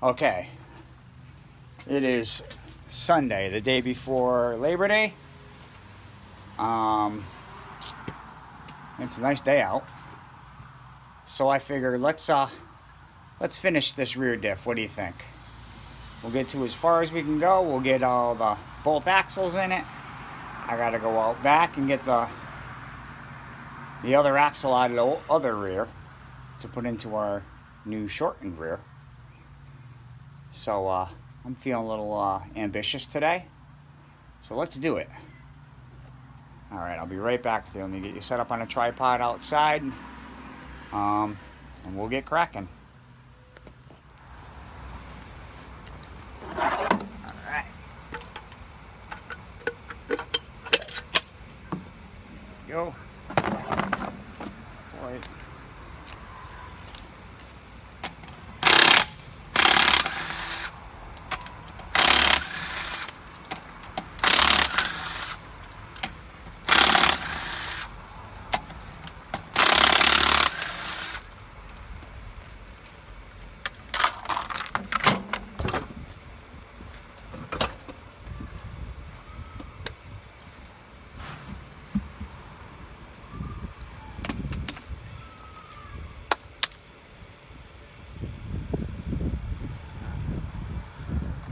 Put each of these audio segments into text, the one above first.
Okay, it is Sunday, the day before Labor Day. It's a nice day out, so I figured let's finish this rear diff. What do you think? We'll get to as far as we can go. We'll get both axles in it. I gotta go out back and get the other axle out of the other rear to put into our new shortened rear. So I'm feeling a little ambitious today. So let's do it. All right, I'll be right back with you. Let me get you set up on a tripod outside, and we'll get cracking. All right. There we go. Boy.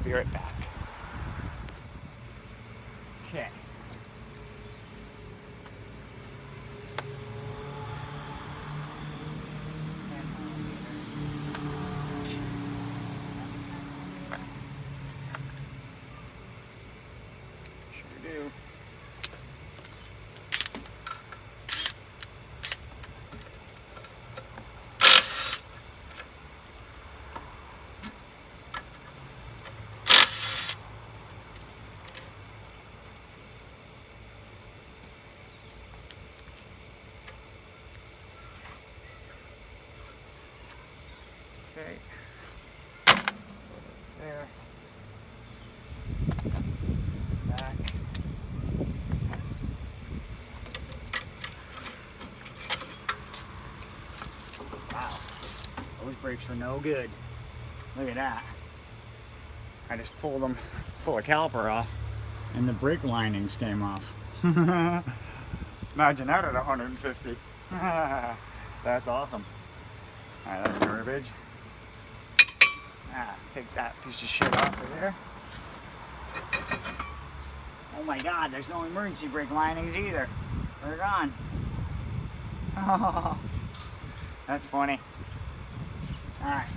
Be right back. Okay. Sure do. Okay. There. Back. Wow. Those brakes were no good. Look at that. I just pulled the caliper off and the brake linings came off. Imagine that at 150. That's awesome. Alright, that's garbage. Take that piece of shit off of there. Oh my god, there's no emergency brake linings either. They're gone. Oh, that's funny. Alright.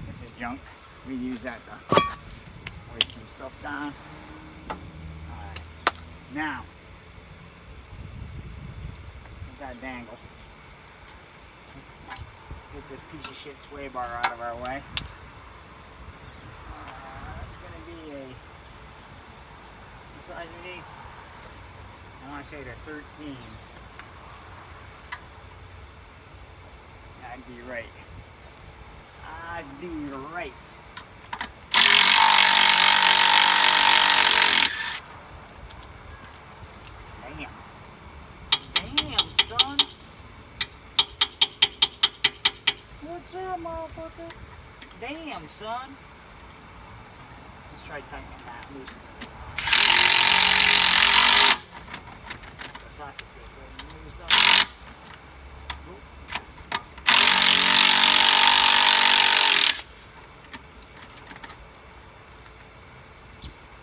This is junk. We use that to weight some stuff down. Alright. Now, we've got a dangle. Let's get this piece of shit sway bar out of our way. That's going to be a, what size are these? I want to say they're 13s. That'd be right. That'd be right. Damn. Damn, son. What's up, motherfucker? Damn, son. Let's try tightening that loose. The socket gets really used up.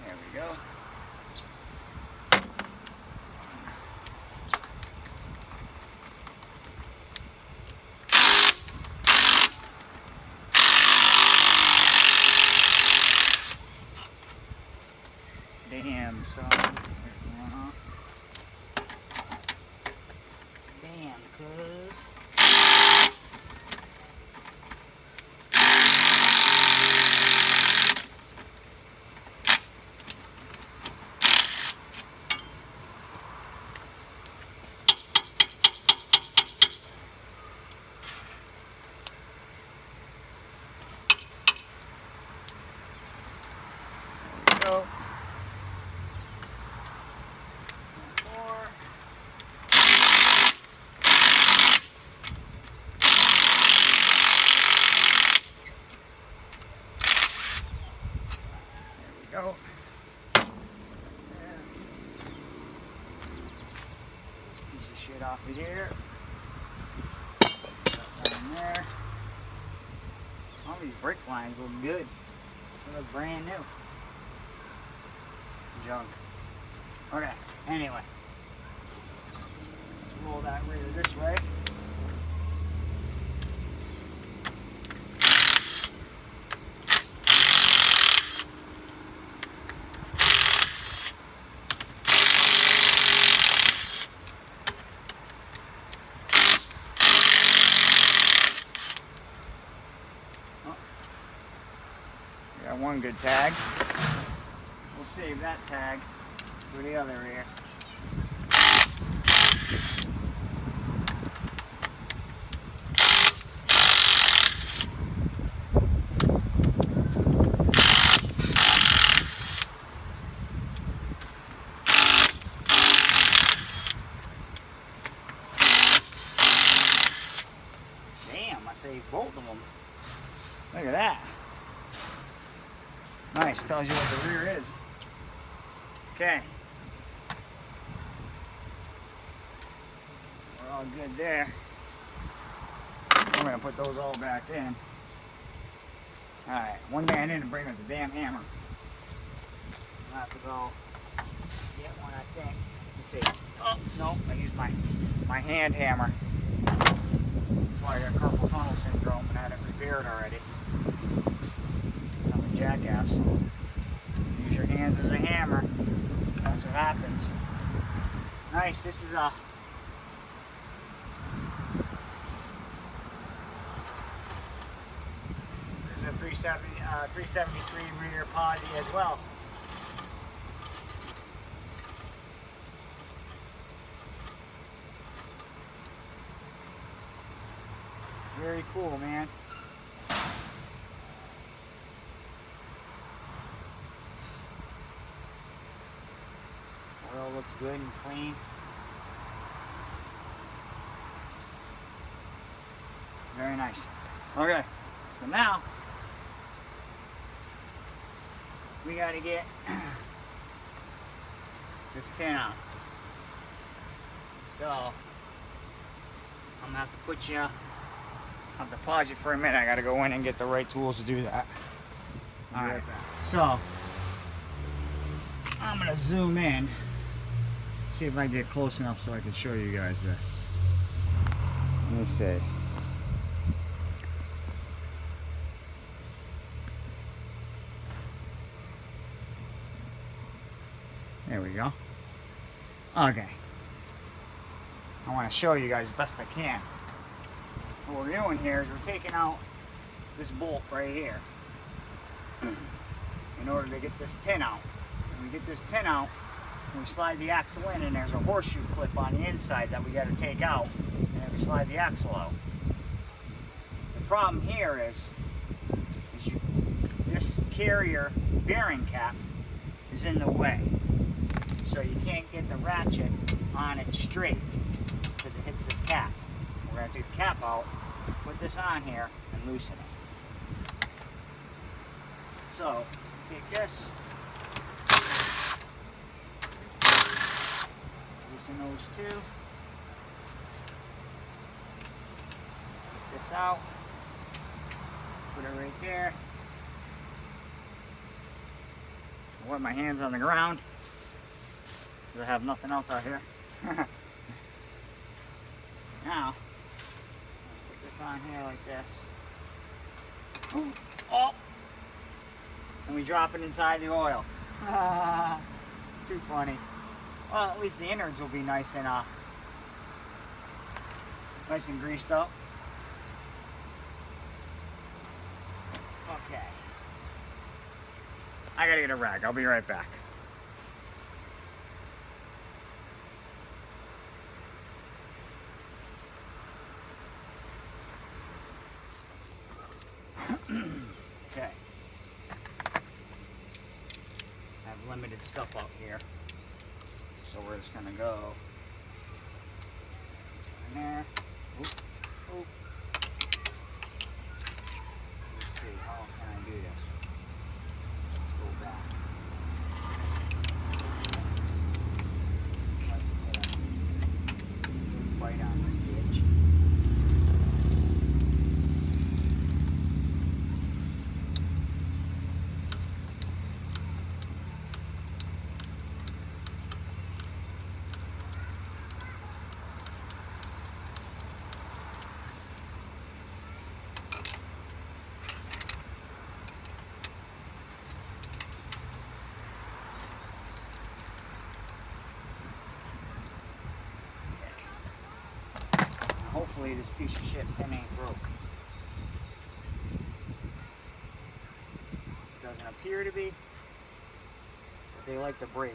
There we go. Damn, son. Damn, cuz. There we go. off of here. Down there. All these brake lines look good. They look brand new. Junk. Okay, anyway. Let's roll that rear this way. Got one good tag. We'll save that tag for the other rear. Damn, I saved both of them. Look at that. Nice, tells you what the rear is. Okay. We're all good there. I'm gonna put those all back in. Alright, one day I need to bring up the damn hammer. I'll have to go get one, I think. Let's see. Oh, no, I used my hand hammer. That's why I got carpal tunnel syndrome and had it repaired already. I'm a jackass. Use your hands as a hammer. That's what happens. Nice, this is a this is a 373 rear posi as well. Very cool, man. Oil looks good and clean. Very nice. Okay, so now we got to get this pin out. So I'm gonna have to put you. I'll have to pause you for a minute. I got to go in and get the right tools to do that. All right. So I'm gonna zoom in. See if I can get close enough so I can show you guys this. Let me see. There we go. Okay. I want to show you guys as best I can. What we're doing here is we're taking out this bolt right here in order to get this pin out. When we get this pin out, we slide the axle in, and there's a horseshoe clip on the inside that we got to take out, and then we slide the axle out. The problem here is this carrier bearing cap is in the way, so you can't get the ratchet on it straight because it hits this cap. We're going to take the cap out, put this on here, and loosen it. So, take this, loosen those two, take this out, put it right there. I'll wet my hands on the ground because I have nothing else out here. Now, put this on here like this. Ooh. Oh! And we drop it inside the oil. Too funny. Well, at least the innards will be nice and greased up. Okay. I gotta get a rag. I'll be right back. Okay. I have limited stuff out here, so we're just gonna go in there. Oop, oop. Let's see, how can I do this? Let's go back. Bite this piece of shit pin ain't broke. Doesn't appear to be, but they like to break.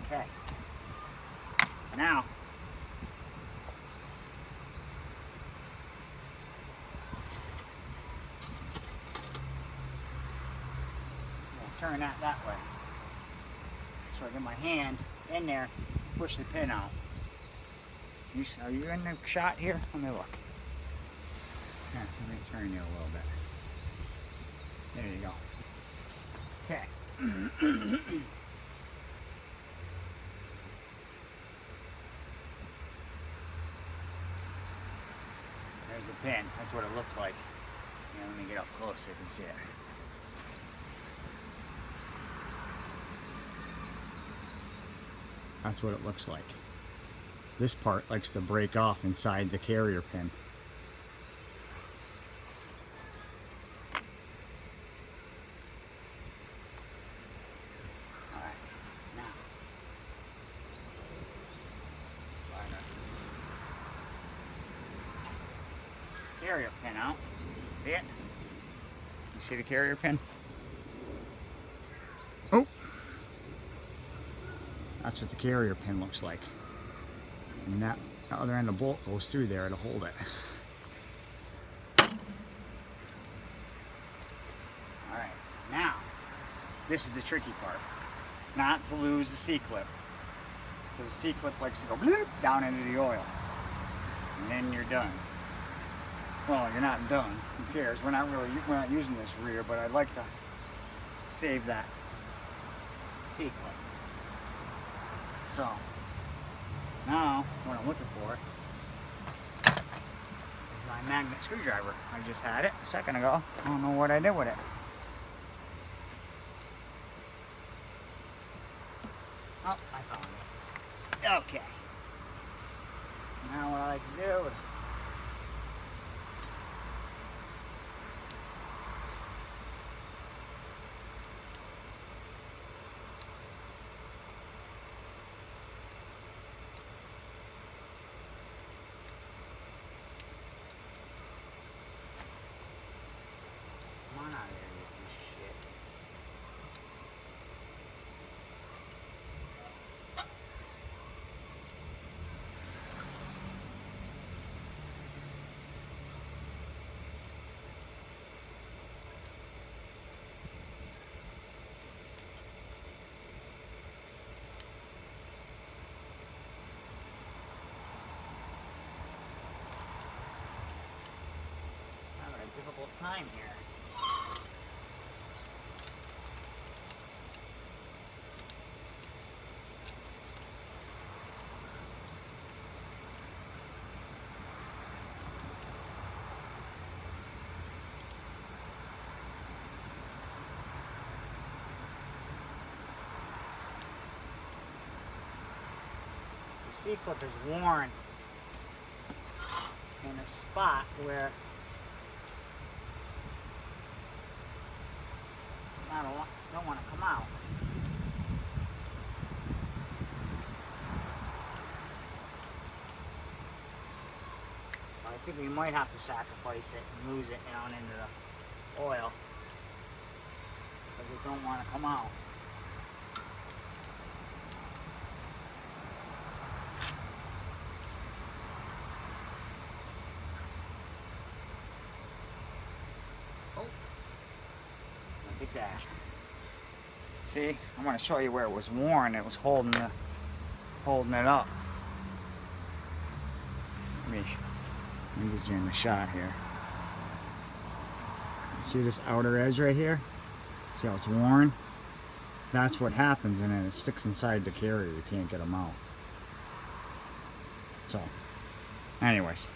Okay. Now, turn that way. So I get my hand in there, push the pin out. Are you in the shot here? Let me look. Here, let me turn you a little bit. There you go. Okay. There's the pin. That's what it looks like. Yeah, let me get up close so you can see it. That's what it looks like. This part likes to break off inside the carrier pin. Alright, now slide our carrier pin out. See it? You see the carrier pin? Oh! That's what the carrier pin looks like. And that other end of the bolt goes through there to hold it. Alright, now, this is the tricky part. Not to lose the C-clip. Because the C-clip likes to go bloop down into the oil. And then you're done. Well, you're not done. Who cares? We're not using this rear, but I'd like to save that C-clip. So, now, what I'm looking for is my magnet screwdriver. I just had it a second ago. I don't know what I did with it. Oh, I found it. Okay. Now what I like to do is difficult time here. The C-clip is worn in a spot where I don't want to come out. So I think we might have to sacrifice it and lose it down into the oil because it don't want to come out. Look at that. See, I'm going to show you where it was worn. It was holding it up. Let me get you in the shot here. You see this outer edge right here? See how it's worn? That's what happens, and then it sticks inside the carrier. You can't get them out. So, anyways.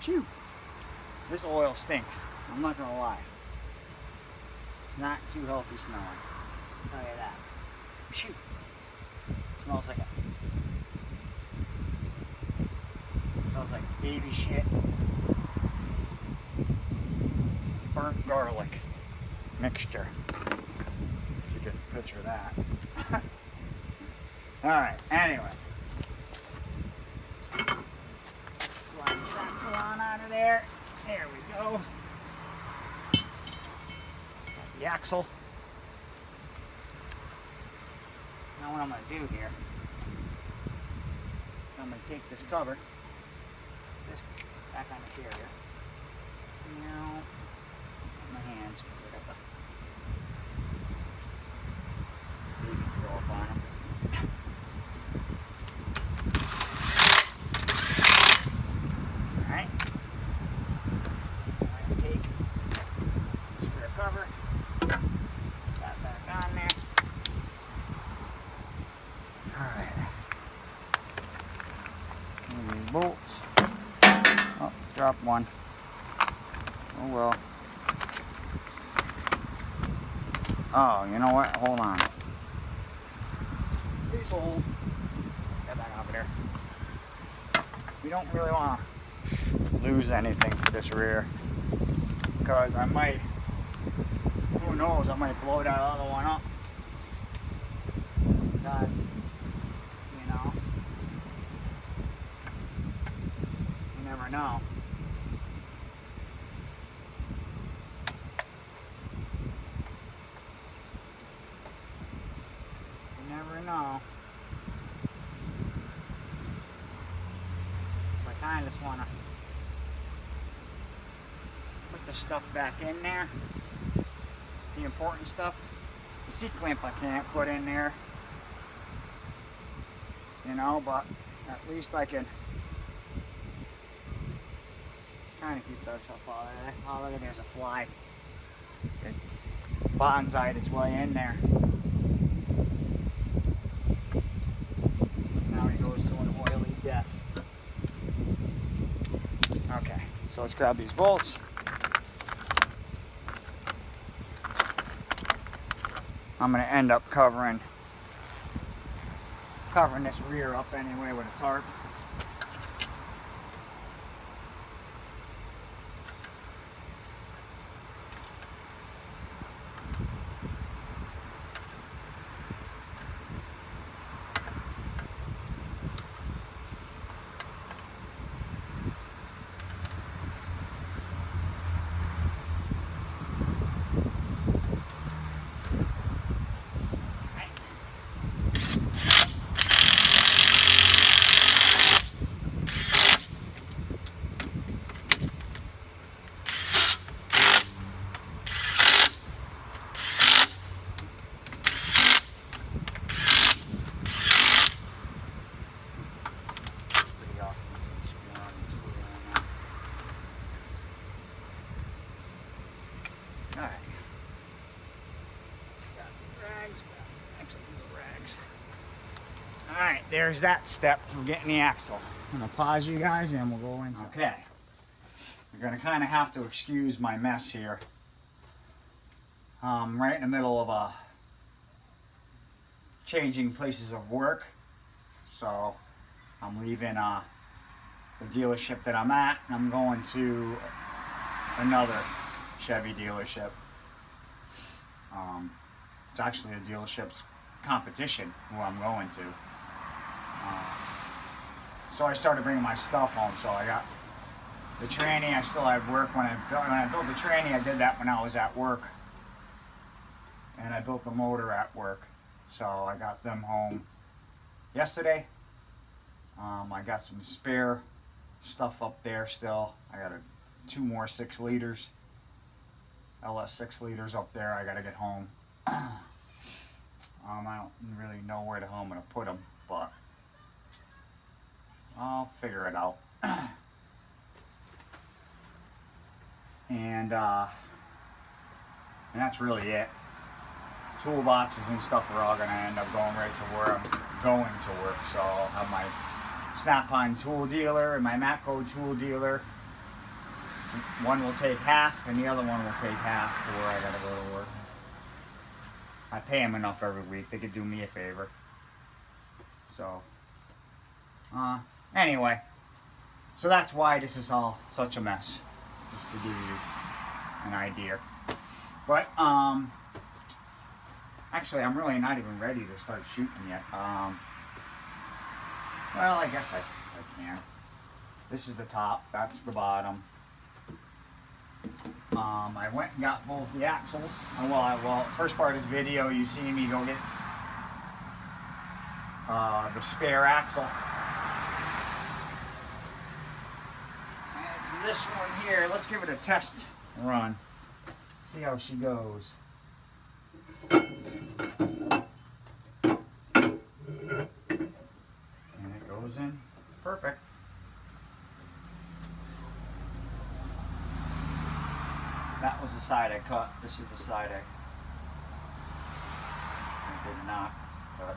Phew. This oil stinks. I'm not gonna lie. It's not too healthy smelling. I'll tell you that. Phew. Smells like baby shit. burnt garlic mixture. If you could picture that. Alright, anyway. Slide the track salon out of there. There we go. Got the axle. Now what I'm going to do here, I'm going to take this cover, this back on the carrier. Now, my hands, put up a baby throw up on them. Alright. I'm going to take this rear cover, that back on there. Alright. These bolts. Oh, dropped one. Oh well. Oh, you know what? Hold on. These old. Get that over there. We don't really want to lose anything for this rear, because I might, who knows, I might blow that other one up. God, you know, you never know. You never know. I kind of just want to put the stuff back in there, the important stuff. The C-clamp I can't put in there, you know, but at least I can kind of keep those up out of there. Oh, look at, there's a fly. It bonsai'd its way in there. Now he goes to an oily death. Okay, so let's grab these bolts. I'm going to end up covering this rear up anyway with a tarp. Alright. Got rags. Alright, there's that step for getting the axle. I'm going to pause you guys and we'll go into it. Okay. You're going to kind of have to excuse my mess here. Right in the middle of changing places of work. So I'm leaving the dealership that I'm at and I'm going to another Chevy dealership. It's actually a dealership's competition who I'm going to. So I started bringing my stuff home. So I got the tranny. I still had work when I built the tranny. I did that when I was at work, and I built the motor at work. So I got them home yesterday. I got some spare stuff up there still. I got two more 6 liters. LSX liters up there. I gotta get home. I don't really know where the hell I'm gonna put them, but I'll figure it out. And that's really it. Toolboxes and stuff are all gonna end up going right to where I'm going to work. So I'll have my Snap-on tool dealer and my Matco tool dealer. One will take half and the other one will take half to where I gotta go to work. I pay them enough every week. They could do me a favor. So, anyway. So that's why this is all such a mess. Just to give you an idea. But actually, I'm really not even ready to start shooting yet. Well, I guess I can. This is the top. That's the bottom. I went and got both the axles. Well, first part of this video, you see me go get the spare axle. And it's this one here. Let's give it a test run. See how she goes. And it goes in perfect. That was the side I cut. This is the side I did not cut.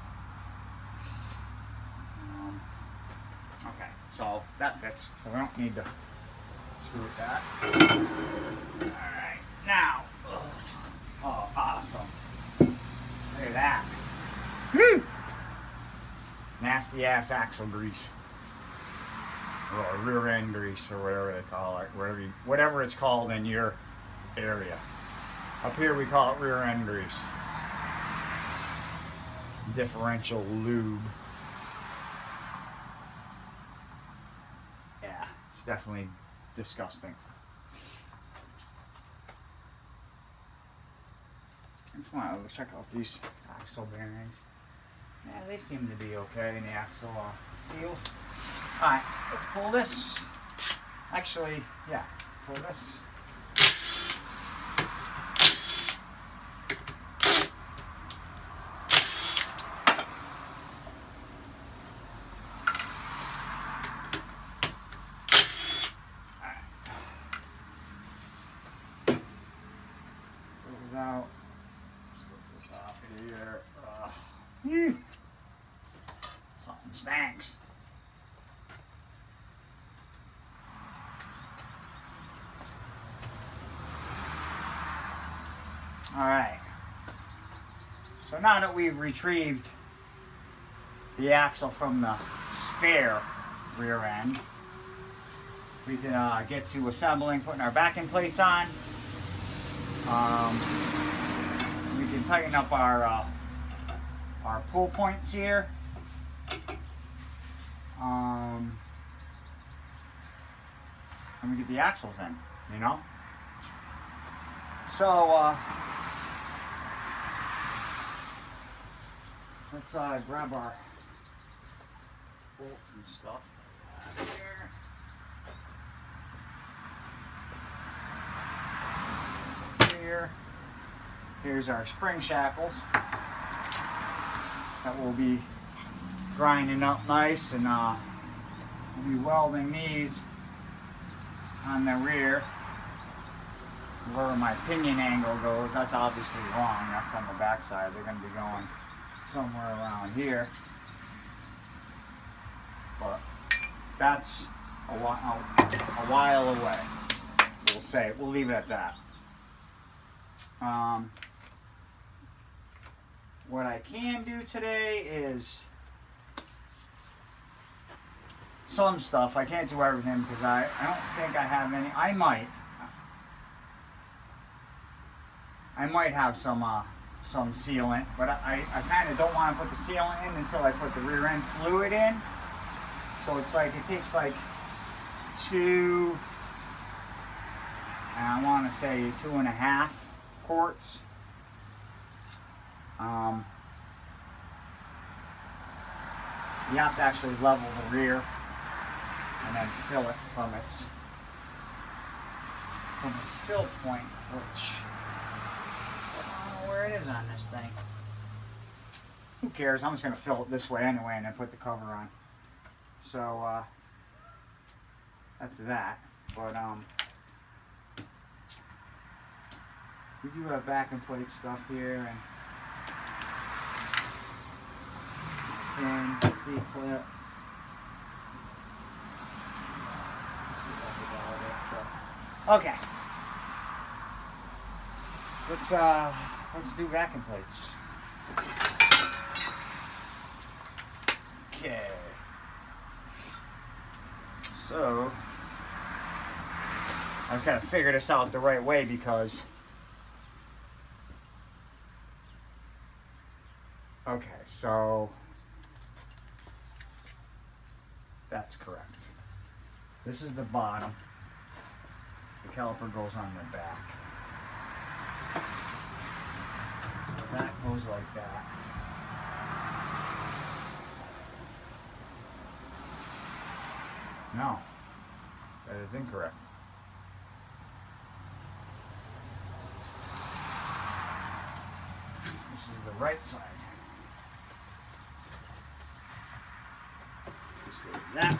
Okay, so that fits. So we don't need to screw with that. Alright, now. Oh, awesome. Look at that. Woo! Nasty ass axle grease. Or rear end grease, or whatever they call it. Whatever it's called in your area. Up here we call it rear end grease. Differential lube. Yeah, it's definitely disgusting. I just want to check out these axle bearings. Yeah, they seem to be okay in the axle seals. Alright, let's pull this. Actually, yeah, pull this. Out. Slip this off here. Something stinks. Alright. So now that we've retrieved the axle from the spare rear end, we can get to assembling, putting our backing plates on. We can tighten up our pull points here. And we get the axles in, you know. So let's grab our bolts and stuff out of here. Here's our spring shackles that we'll be grinding up nice, and we'll be welding these on the rear. Where my pinion angle goes, that's obviously wrong. That's on the back side. They're going to be going somewhere around here. But that's a while away. We'll leave it at that. What I can do today is some stuff. I can't do everything because I don't think I have any. I might have some sealant, but I kind of don't want to put the sealant in until I put the rear end fluid in. So it's like it takes like 2, and I want to say 2.5 quarts. You have to actually level the rear and then fill it from its fill point, which I don't know where it is on this thing. Who cares? I'm just going to fill it this way anyway and then put the cover on. So that's that. But we do have backing plate stuff here, and C-clip. Okay. Let's do backing plates. Okay. So I was going to figure this out the right way because... Okay, so... That's correct. This is the bottom. The caliper goes on the back. That goes like that. No, that is incorrect. This is the right side. This goes that way.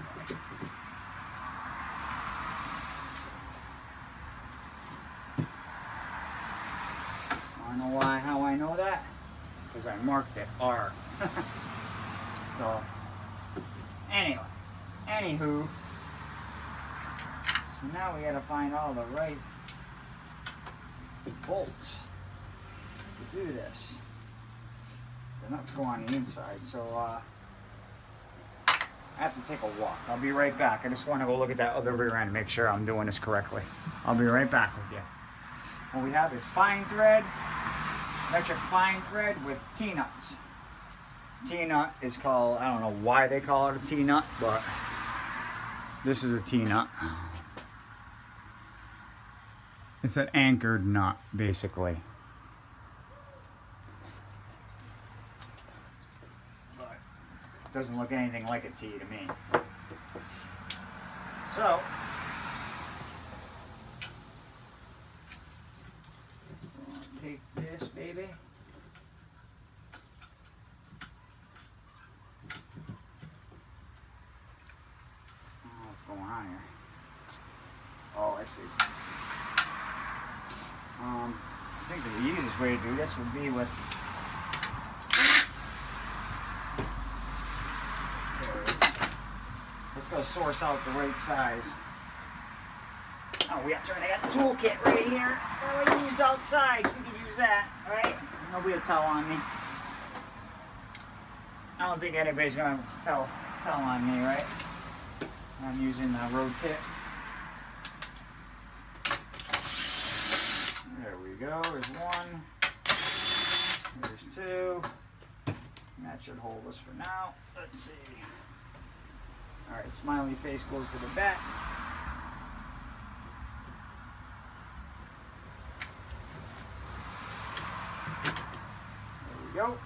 Wanna know how I know that? Because I marked it R. So, anyway, anywho, so now we gotta find all the right bolts to do this. The nuts go on the inside, so I have to take a walk. I'll be right back. I just want to go look at that other rear end, make sure I'm doing this correctly. I'll be right back with you. What we have is fine thread, metric fine thread with T-nuts. T-nut is called, I don't know why they call it a T-nut, but this is a T-nut. It's an anchored nut, basically. But it doesn't look anything like a T to me. So, take this, baby. What's going on here? Oh, I see. I think the easiest way to do this would be with let's go source out the right size. Oh, I got the toolkit right here. Well, I used outside, so we can use that, right? Nobody will tell on me. I don't think anybody's gonna tell on me, right? I'm using the road kit. There we go. There's one. There's two. And that should hold us for now. Let's see. All right, smiley face goes to the back. There we go.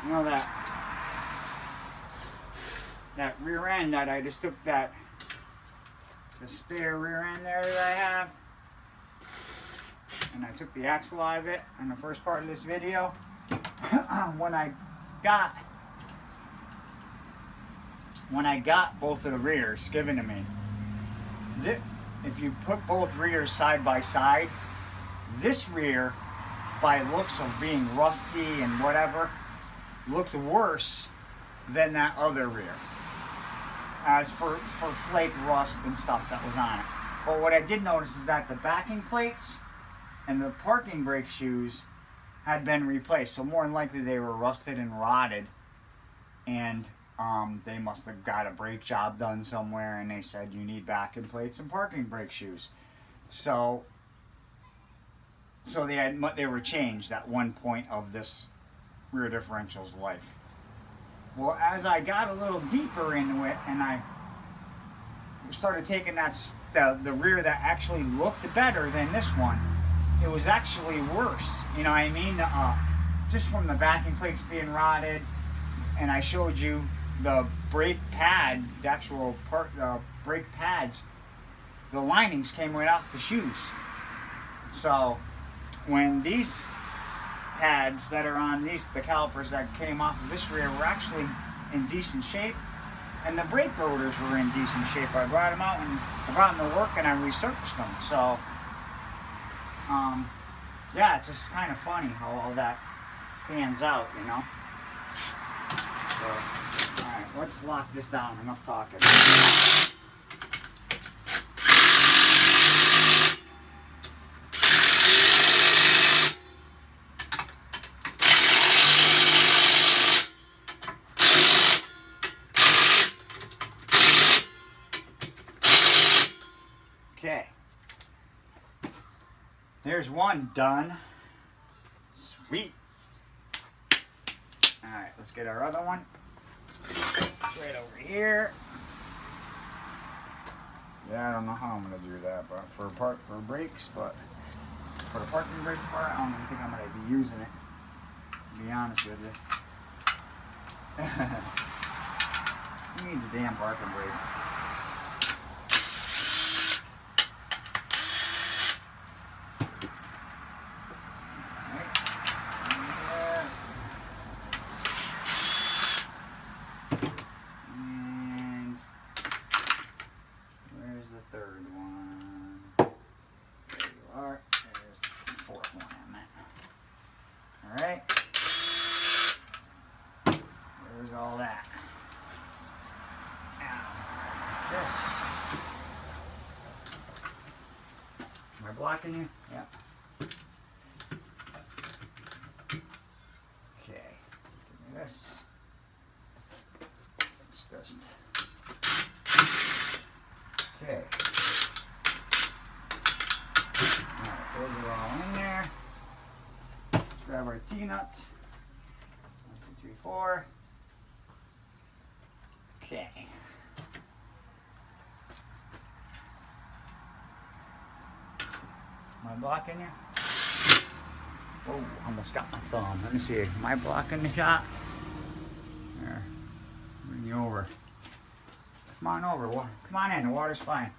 You know that rear end that I just took the spare rear end there that I have, and I took the axle out of it in the first part of this video. when I got both of the rears given to me, if you put both rears side by side, this rear, by looks of being rusty and whatever, looked worse than that other rear, as for flake rust and stuff that was on it. But what I did notice is that the backing plates and the parking brake shoes had been replaced, so more than likely they were rusted and rotted, and they must have got a brake job done somewhere, and they said you need backing plates and parking brake shoes. So they were changed at one point of this rear differential's life. Well, as I got a little deeper into it and I started taking the rear that actually looked better than this one, it was actually worse. You know what I mean? Just from the backing plates being rotted, and I showed you the brake pad, the actual brake pads, the linings came right off the shoes. So when these pads that are on the calipers that came off of this rear were actually in decent shape, and the brake rotors were in decent shape. I brought them out and I brought them to work and I resurfaced them. So, yeah, it's just kind of funny how all that pans out, you know. So, all right, let's lock this down. Enough talking. Okay, there's one done. Sweet. All right, let's get our other one right over here. Yeah, I don't know how I'm gonna do that, but for brakes, but for the parking brake part, I don't even think I'm gonna be using it, to be honest with you. Who needs a damn parking brake? All that. Now, am I blocking you? Yeah. Okay. Give me this. It's just. Okay. Alright, those are all in there. Let's grab our T-nuts. 1, 2, 3, 4. Okay. Am I blocking you? Oh, almost got my thumb. Let me see. Am I blocking the shot? There. Bring you over. Come on over. Come on in. The water's fine.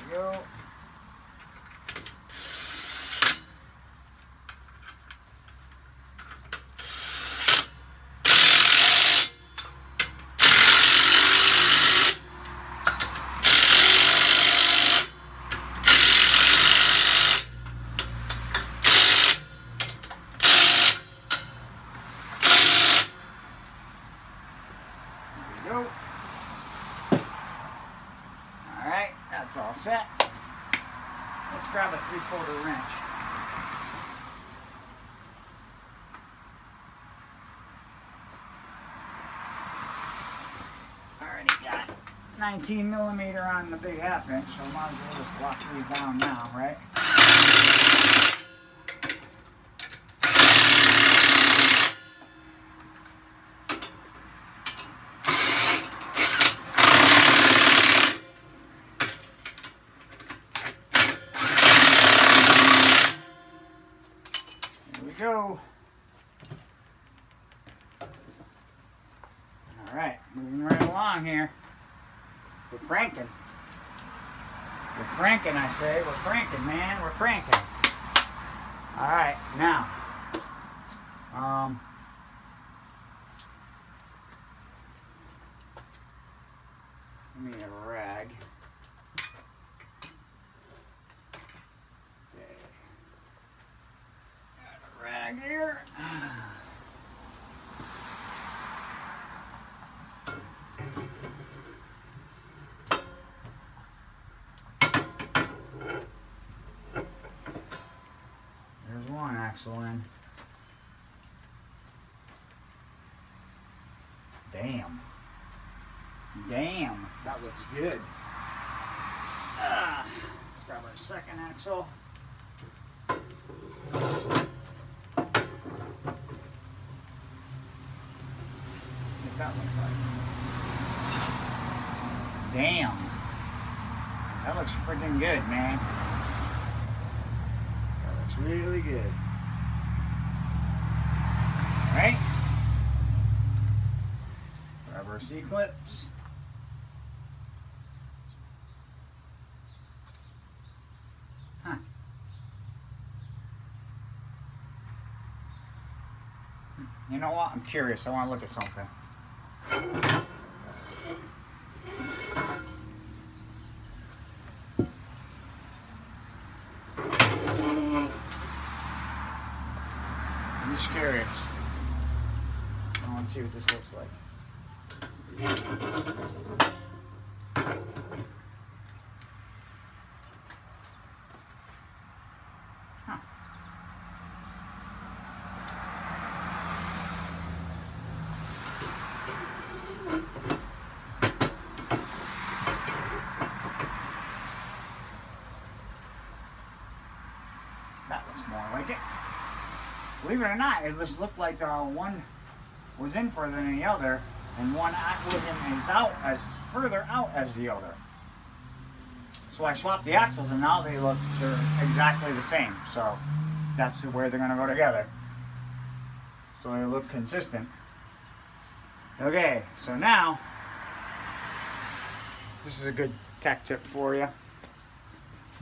There we go. Alright, that's all set. Let's grab a 3/4 wrench. Already got 19mm on the big 1/2 inch, so I might as well just lock these down now, right? Go. All right, moving right along here. We're cranking. We're cranking, I say. We're cranking, man. We're cranking. All right, now. Let me have a rag. Rag here. There's one axle in. Damn. Damn, that looks good. Let's grab our second axle. That looks like. Damn. That looks freaking good, man. That looks really good. Alright. Grab our C-clips. You know what? I'm curious. I want to look at something. I'm just curious. I want to see what this looks like. Huh. That looks more like it. Believe it or not, it just looked like one was in further than the other, and one wasn't as further out as the other. So I swapped the axles, and now they're exactly the same. So that's where they're going to go together. So they look consistent. Okay, so now this is a good tech tip for you.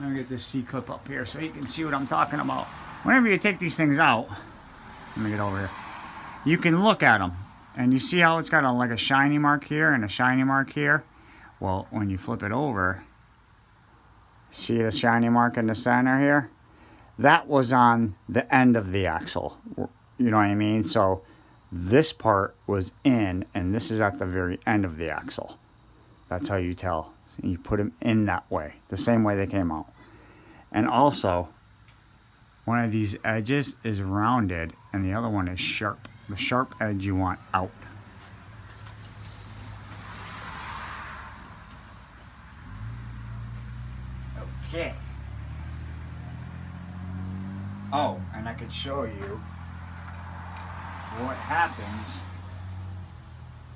Let me get this C-clip up here so you can see what I'm talking about. Whenever you take these things out, let me get over here. You can look at them, and you see how it's got like a shiny mark here and a shiny mark here. Well, when you flip it over, see the shiny mark in the center here? That was on the end of the axle. You know what I mean? So this part was in, and this is at the very end of the axle. That's how you tell. You put them in that way, the same way they came out. And also, one of these edges is rounded, and the other one is sharp. The sharp edge you want out. Okay. Oh, and I could show you what happens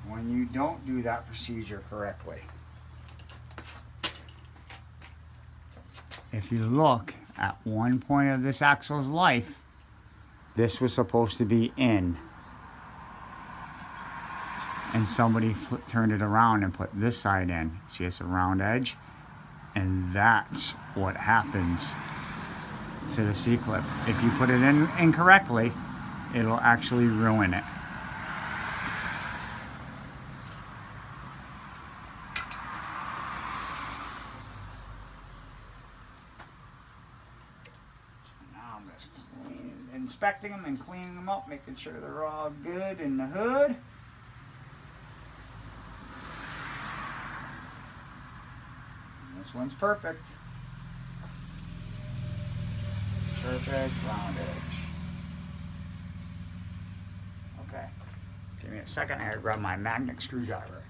when you don't do that procedure correctly. If you look at one point of this axle's life, this was supposed to be in. And somebody turned it around and put this side in. See, it's a round edge. And that's what happens to the C-clip. If you put it in incorrectly, it'll actually ruin it. Now I'm just inspecting them and cleaning them up, making sure they're all good in the hood. This one's perfect. Sharp edge, round edge. Okay. Give me a second. I gotta grab my magnet screwdriver.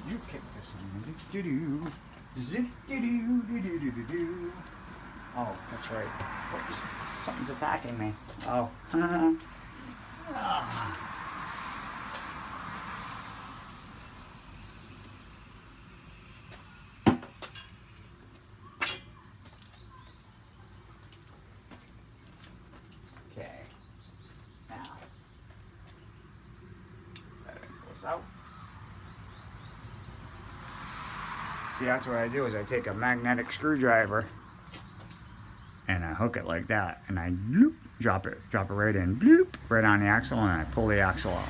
You kick this one. Do-do-do. Zip-do-do-do-do-do-do. Oh, that's right. Oops. Something's attacking me. Oh. Okay. Now. That goes out. See, that's what I do is I take a magnetic screwdriver and I hook it like that, and I bloop, drop it right in, bloop, right on the axle, and I pull the axle out.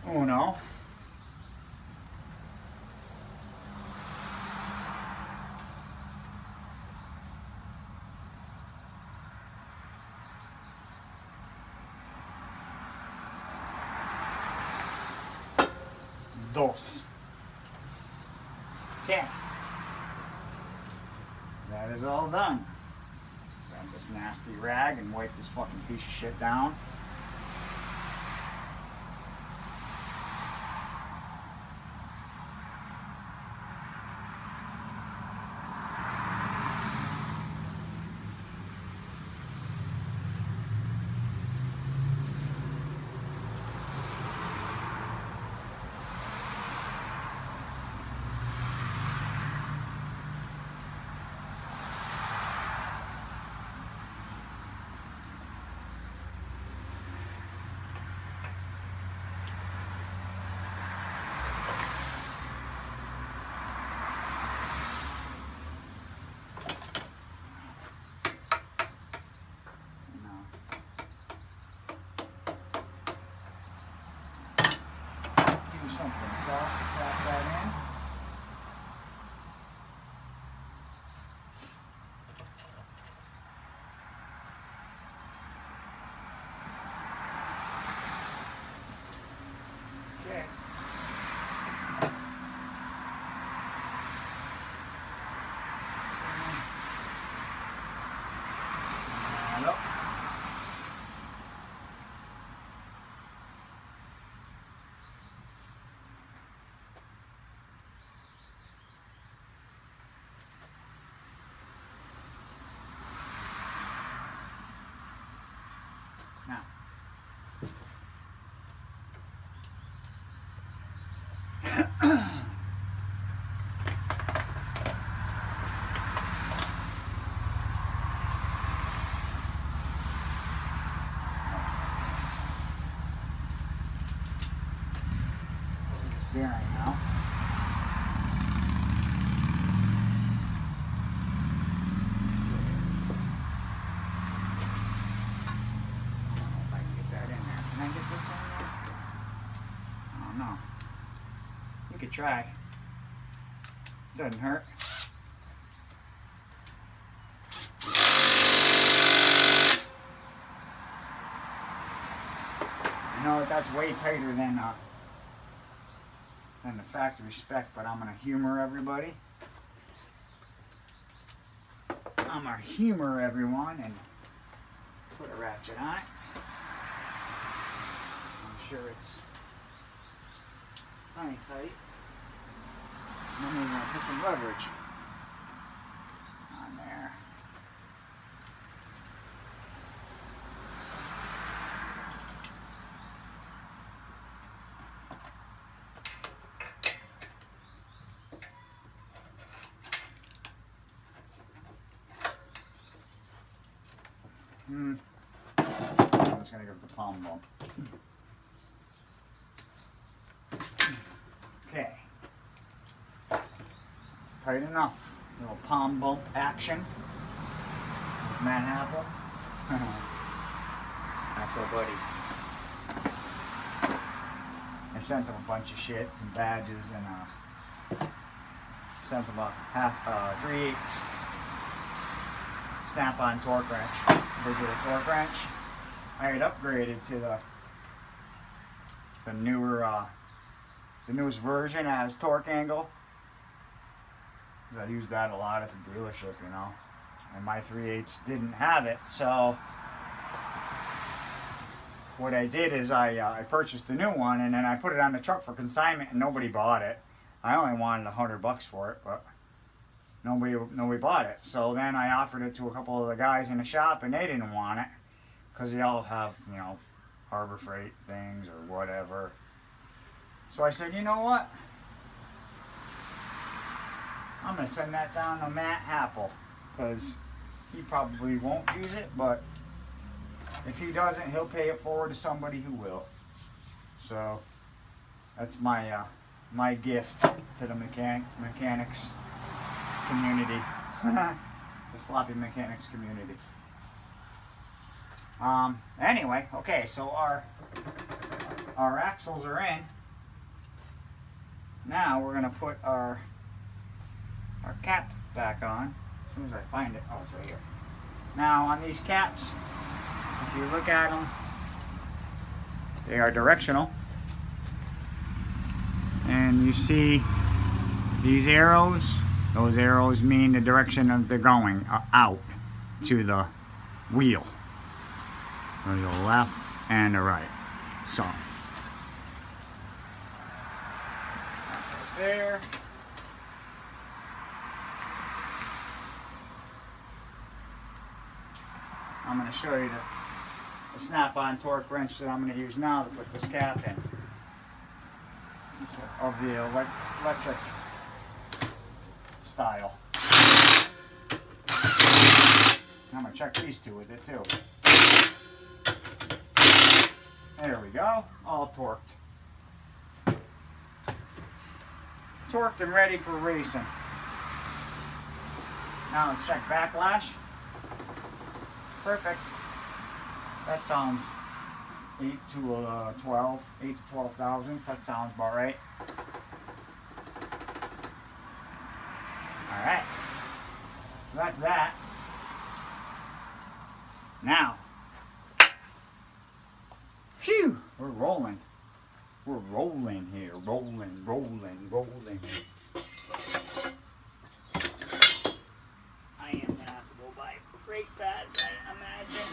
Uno. Dos. Okay. That is all done. Grab this nasty rag and wipe this fucking piece of shit down. something soft to tap that in. Okay. Hello. Now, bearing now. If I can get that in there. Can I get this in there? I don't know. You could try. Doesn't hurt. I know that's way tighter than the factory spec, but I'm gonna humor everybody. I'm gonna humor everyone and put a ratchet on it. I'm sure it's plenty tight. And then we're gonna put some leverage on there. I'm just gonna give it the palm bump. Okay. It's tight enough. Little palm bump action. With Matt Apple. That's our buddy. I sent him a bunch of shit, some badges, and sent him a 3/8 snap-on torque wrench, digital torque wrench. I had upgraded to the newer, the newest version. It has torque angle. I used that a lot at the dealership, you know, and my 3/8 didn't have it. So what I did is I purchased the new one, and then I put it on the truck for consignment, and nobody bought it. I only wanted $100 for it, but nobody bought it. So then I offered it to a couple of the guys in the shop, and they didn't want it because they all have, you know, Harbor Freight things or whatever. So I said, you know what? I'm gonna send that down to Matt Apple because he probably won't use it, but if he doesn't, he'll pay it forward to somebody who will. So that's my my gift to the mechanics community, the sloppy mechanics community. Anyway, okay, so our axles are in. Now we're gonna put our cap back on as soon as I find it. Oh, it's right here. Now on these caps, if you look at them, they are directional, and you see these arrows. Those arrows mean the direction of they're going out to the wheel. There's a left and a right. So there. I'm going to show you the snap-on torque wrench that I'm going to use now to put this cap in. It's of the electric style. I'm going to check these two with it too. There we go, all torqued. Torqued and ready for racing. Now let's check backlash. Perfect. That sounds 8 to 12, 8 to 12 thousandths. That sounds about right. All right. So that's that. Now, phew, we're rolling. We're rolling here. Rolling, rolling, rolling. I am going to have to go buy brake pads, I imagine.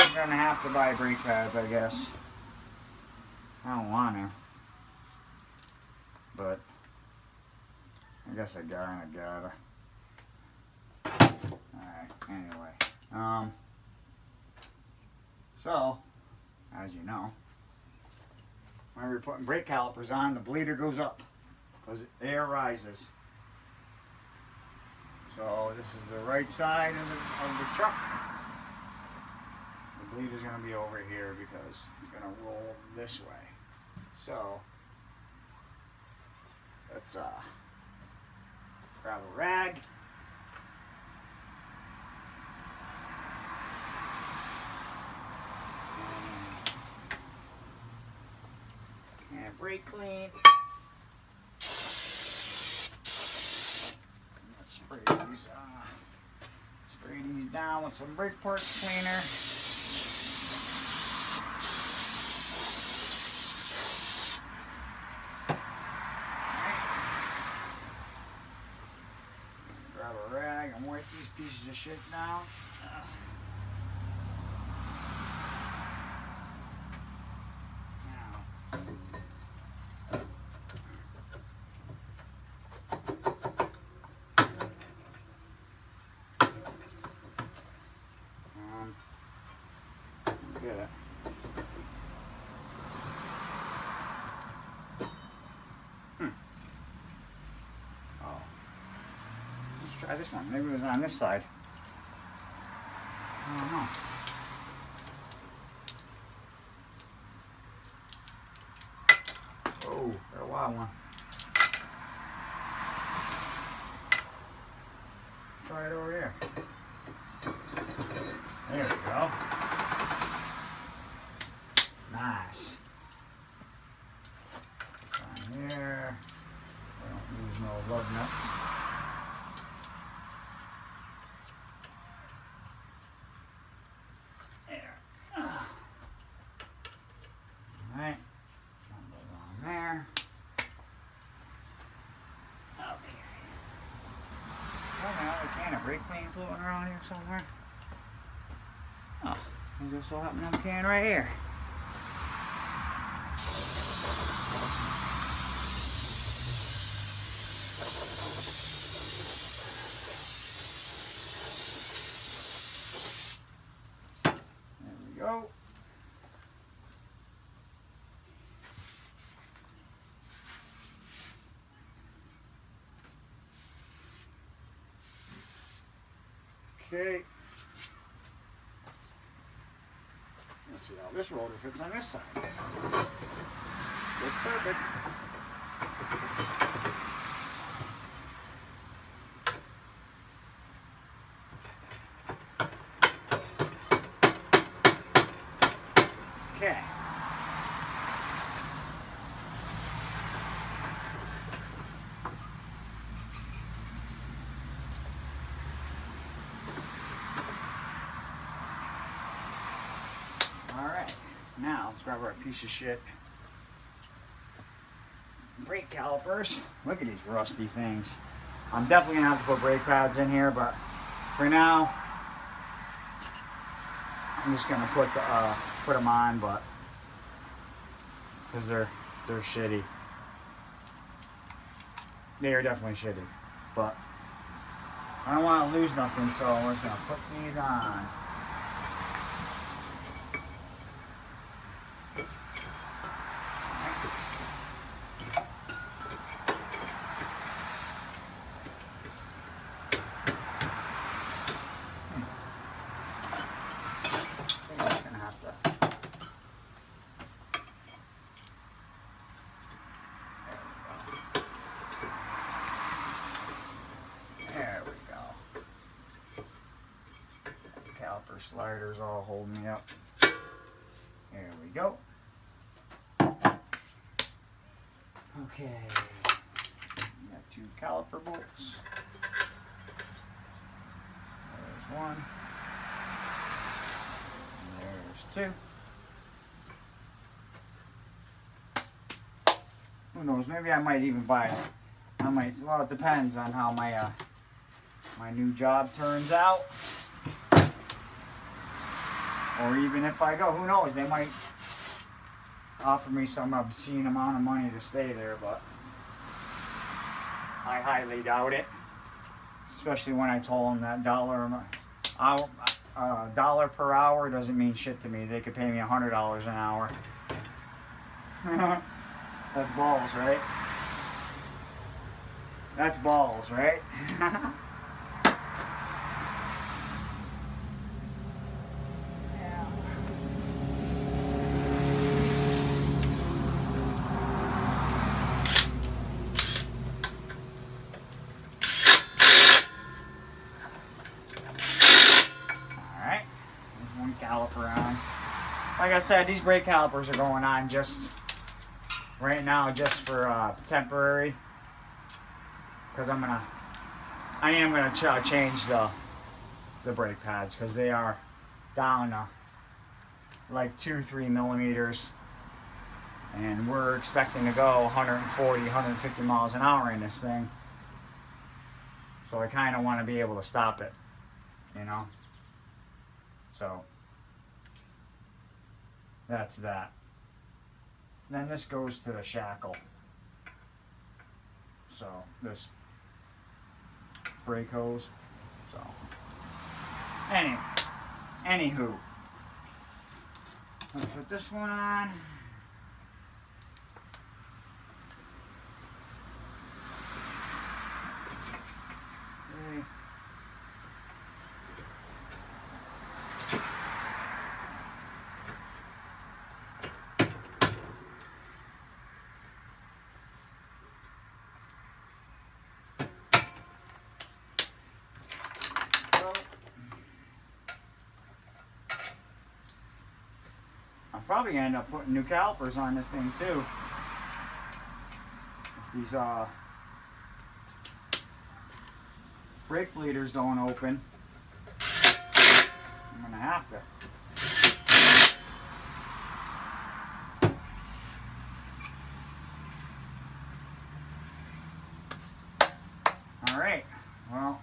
I'm going to have to buy brake pads, I guess. I don't want to. But I guess I gotta. Alright, anyway. So, as you know, when we're putting brake calipers on, the bleeder goes up because air rises. So this is the right side of the truck. The bleeder's going to be over here because it's going to roll this way. So let's grab a rag. And brake clean. Let's spray these down with some brake parts cleaner. Grab a rag and wipe these pieces of shit down. Get it. Oh. Let's try this one. Maybe it was on this side. I don't know. Oh, got a wild one. Let's try it over here. There we go. Nice. On here. We don't lose no lug nuts. There. Alright. One goes on there. Okay. Oh, another can of brake clean floating around here somewhere. Oh, I just so happen to have a can right here. There we go. Okay. Let's see how this rotor fits on this side. Looks perfect. Okay. Alright, now let's grab our piece of shit brake calipers. Look at these rusty things. I'm definitely gonna have to put brake pads in here, but for now I'm just gonna put them on, but because they're shitty. They are definitely shitty, but I don't want to lose nothing, so I'm just gonna put these on. Sliders all holding me up. we go. Okay. Got 2 caliper bolts. There's 1. And there's 2. Who knows? Maybe I might even buy it. Well, it depends on how my my new job turns out. Or even if I go, who knows? They might offer me some obscene amount of money to stay there, but I highly doubt it. Especially when I told them that $1 per hour doesn't mean shit to me. They could pay me $100 an hour. That's balls, right? That's balls, right? Caliper on. Like I said, these brake calipers are going on just right now, just for temporary, because I am gonna change the brake pads, because they are down like 2-3 millimeters, and we're expecting to go 140, 150 miles an hour in this thing. So I kind of want to be able to stop it, you know. So that's that. Then this goes to the shackle. So this brake hose. So anywho, I'll put this one on. Okay. Probably gonna end up putting new calipers on this thing too. If these brake bleeders don't open, I'm gonna have to. All right, well,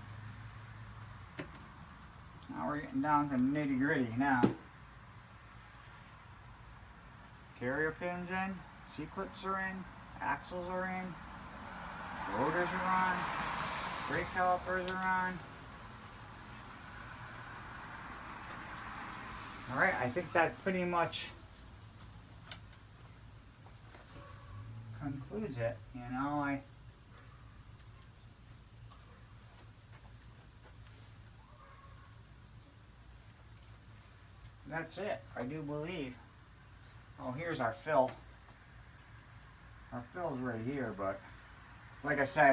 now we're getting down to the nitty-gritty now. Carrier pins in, C-clips are in, axles are in, rotors are on, brake calipers are on. Alright, I think that pretty much concludes it, you know. That's it, I do believe. Oh, here's our fill. Our fill's right here, but like I said,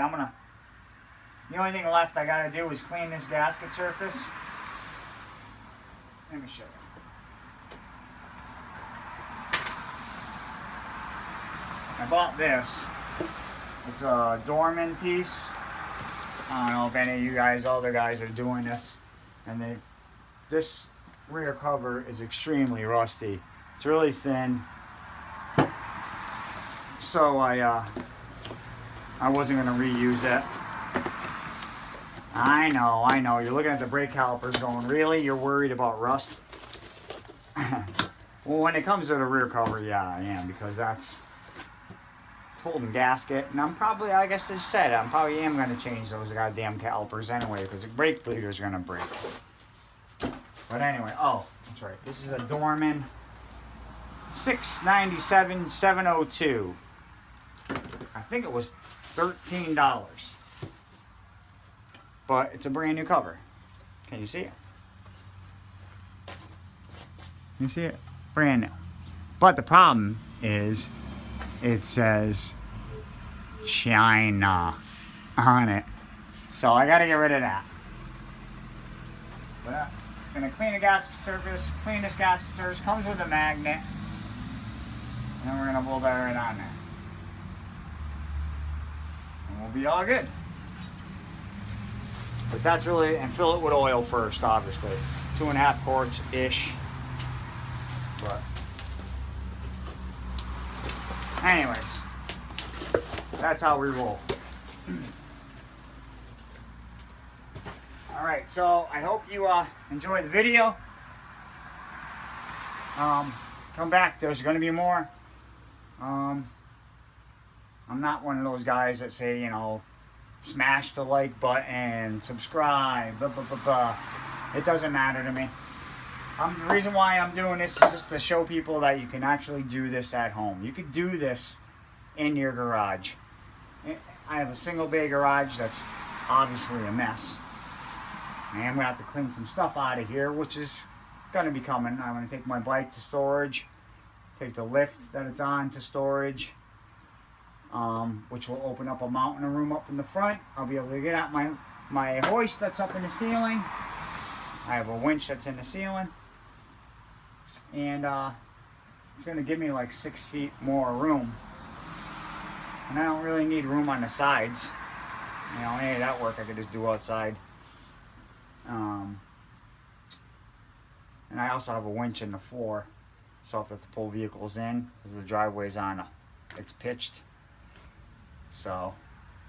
the only thing left I gotta do is clean this gasket surface. Let me show you. I bought this. It's a Dorman piece. I don't know if any of you guys, other guys, are doing this. And this rear cover is extremely rusty. It's really thin, so I wasn't going to reuse it. I know, you're looking at the brake calipers going, really? You're worried about rust? Well, when it comes to the rear cover, yeah, I am, because it's holding gasket, and like I said, I probably am going to change those goddamn calipers anyway, because the brake bleeder's going to break. But anyway, oh, that's right, this is a Dorman 697-702. I think it was $13. But it's a brand new cover. Can you see it? You see it? Brand new. But the problem is it says China on it. So I gotta get rid of that. But I'm gonna clean the gasket surface, clean this gasket surface, comes with a magnet. And then we're going to blow that right on there. And we'll be all good. But that's really, and fill it with oil first, obviously. 2.5 quarts-ish. But, anyways, that's how we roll. Alright, so I hope you enjoyed the video. Come back, there's going to be more. I'm not one of those guys that say, you know, smash the like button, subscribe, blah, blah, blah, blah. It doesn't matter to me. The reason why I'm doing this is just to show people that you can actually do this at home. You could do this in your garage. I have a single bay garage that's obviously a mess. And I'm going to have to clean some stuff out of here, which is going to be coming. I'm going to take my bike to storage, take the lift that it's on to storage, which will open up a mountain room up in the front. I'll be able to get out my hoist that's up in the ceiling. I have a winch that's in the ceiling. And it's going to give me like 6 feet more room. And I don't really need room on the sides. You know, any of that work I could just do outside. And I also have a winch in the floor, so if I have to pull vehicles in, because the driveway's it's pitched. So,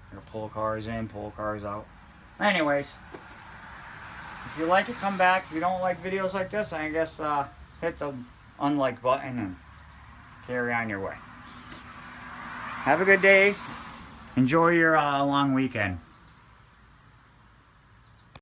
I'm gonna pull cars in, pull cars out. Anyways, if you like it, come back. If you don't like videos like this, I guess hit the unlike button and carry on your way. Have a good day. Enjoy your long weekend.